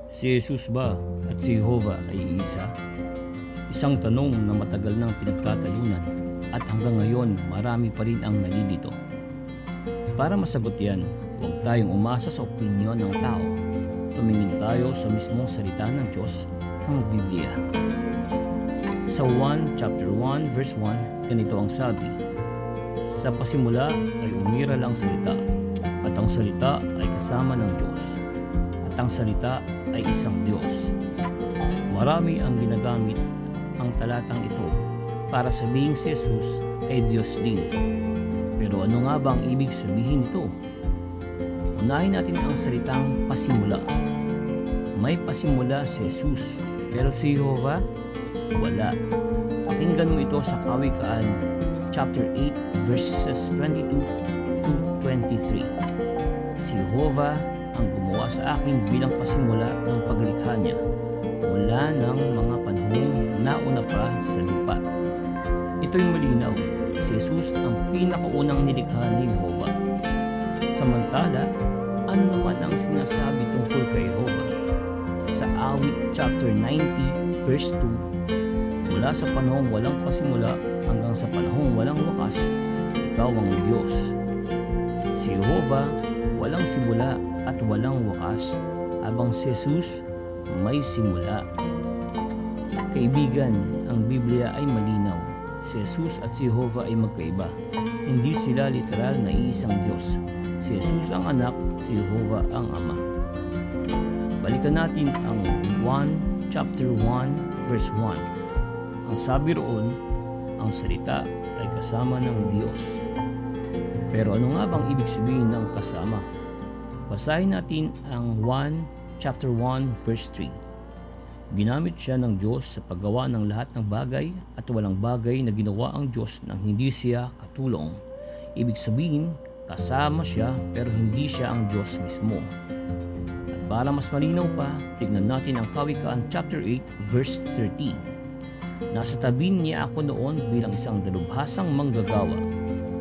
Si Jesus ba at si Jehovah ay isa? Isang tanong na matagal nang pinagtatalunan at hanggang ngayon marami pa rin ang nalilito. Para masagot yan, huwag tayong umasa sa opinyon ng tao. Tumingin tayo sa mismong salita ng Diyos, ang Biblia. Sa 1 chapter 1 verse 1, ganito ang sabi: sa pasimula ay umiral ang salita, at ang salita ay kasama ng Diyos, at ang salita ay isang Diyos. Marami ang ginagamit ang talatang ito para sabihing si Jesus ay Diyos din. Pero ano nga ba ang ibig sabihin nito? Unahin natin ang salitang pasimula. May pasimula si Jesus, pero si Jehovah, wala. Pakinggan mo ito sa Kawikaan chapter 8 verses 22 to 23. Si Jehovah ang gumawa sa akin bilang pasimula ng paglikha niya, mula ng mga panahong nauna pa sa lupa. Ito'y malinaw, si Jesus ang pinakaunang nilikha ni Jehovah. Samantala, ano naman ang sinasabi tungkol kay Jehovah? Sa Awit chapter 90 verse 2, mula sa panahong walang pasimula hanggang sa panahong walang wakas, ikaw ang Diyos. Si Jehovah walang simula at walang wakas, habang si Jesus may simula. Kaibigan, ang Biblia ay malinaw. Si Jesus at si Jehovah ay magkaiba. Hindi sila literal na iisang Diyos. Si Jesus ang anak, si Jehovah ang ama. Balikan natin ang 1 chapter 1 verse 1. Ang sabi roon, ang salita ay kasama ng Diyos. Pero ano nga bang ibig sabihin ng kasama? Basahin natin ang 1 chapter 1 verse 3. Ginamit siya ng Diyos sa paggawa ng lahat ng bagay, at walang bagay na ginawa ang Diyos nang hindi siya katulong. Ibig sabihin, kasama siya pero hindi siya ang Diyos mismo. At para mas malinaw pa, tignan natin ang Kawikaan chapter 8 verse 13. Nasa tabi niya ako noon bilang isang dalubhasang manggagawa.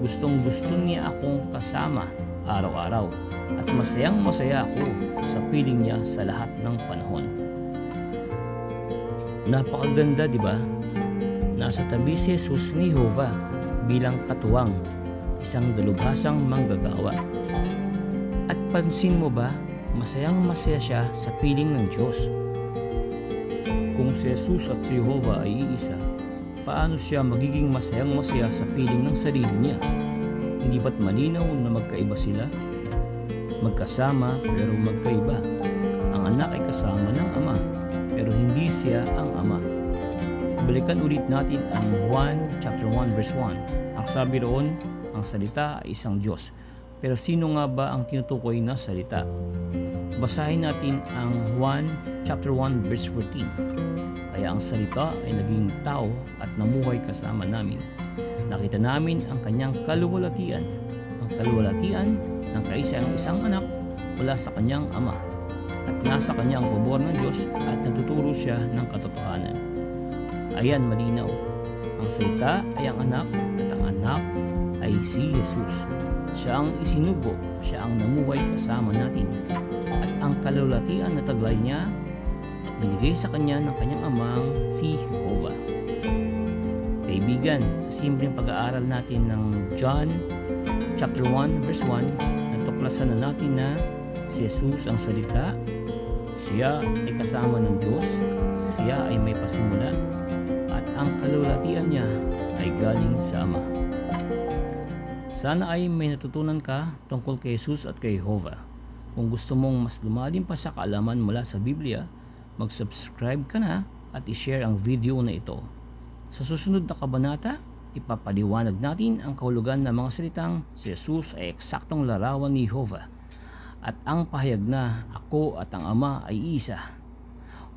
Gustong gusto niya akong kasama araw-araw, at masayang masaya ako sa piling niya sa lahat ng panahon. Napakaganda, di ba? Nasa tabi si Jesus ni Jehovah bilang katuwang, isang dalubhasang manggagawa. At pansin mo ba, masayang masaya siya sa piling ng Diyos. Kung si Jesus at si Jehovah ay iisa, paano siya magiging masayang masaya sa piling ng sarili niya? Hindi ba't malinaw na magkaiba sila? Magkasama pero magkaiba. Ang anak ay kasama ng ama, pero hindi siya ang ama. Balikan ulit natin ang 1 chapter 1 verse 1. Ang sabi roon, ang salita ay isang Diyos. Pero sino nga ba ang tinutukoy na salita? Basahin natin ang 1 chapter 1 verse 14. Kaya ang salita ay naging tao at namuhay kasama namin. Nakita namin ang kanyang kaluwalhatian, ang kaluwalhatian ng kaisa-isang isang anak mula sa kanyang ama. At nasa kanya ang pabor ng Diyos, at natuturo siya ng katotohanan. Ayan, malinaw. Ang salita ay ang anak, at ang anak ay si Jesus. Siya ang isinugo, siya ang namuhay kasama natin. At ang kaluwalhatian na taglay niya, binigay sa kanya ng kanyang amang si Jehovah. Kaibigan, sa simpleng pag-aaral natin ng John chapter 1 verse 1, natuklasan na natin na si Jesus ang salita, siya ay kasama ng Diyos, siya ay may pasimula, at ang kaluwalhatian niya ay galing sa Ama. Sana ay may natutunan ka tungkol kay Jesus at kay Jehovah. Kung gusto mong mas lumalim pa sa kaalaman mula sa Biblia, mag-subscribe ka na at i-share ang video na ito. Sa susunod na kabanata, ipapaliwanag natin ang kahulugan ng mga salitang si Jesus ay eksaktong larawan ni Jehovah, at ang pahayag na ako at ang Ama ay isa.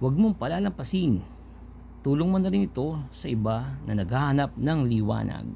Huwag mong palalampasin. Tulong mo na rin ito sa iba na naghahanap ng liwanag.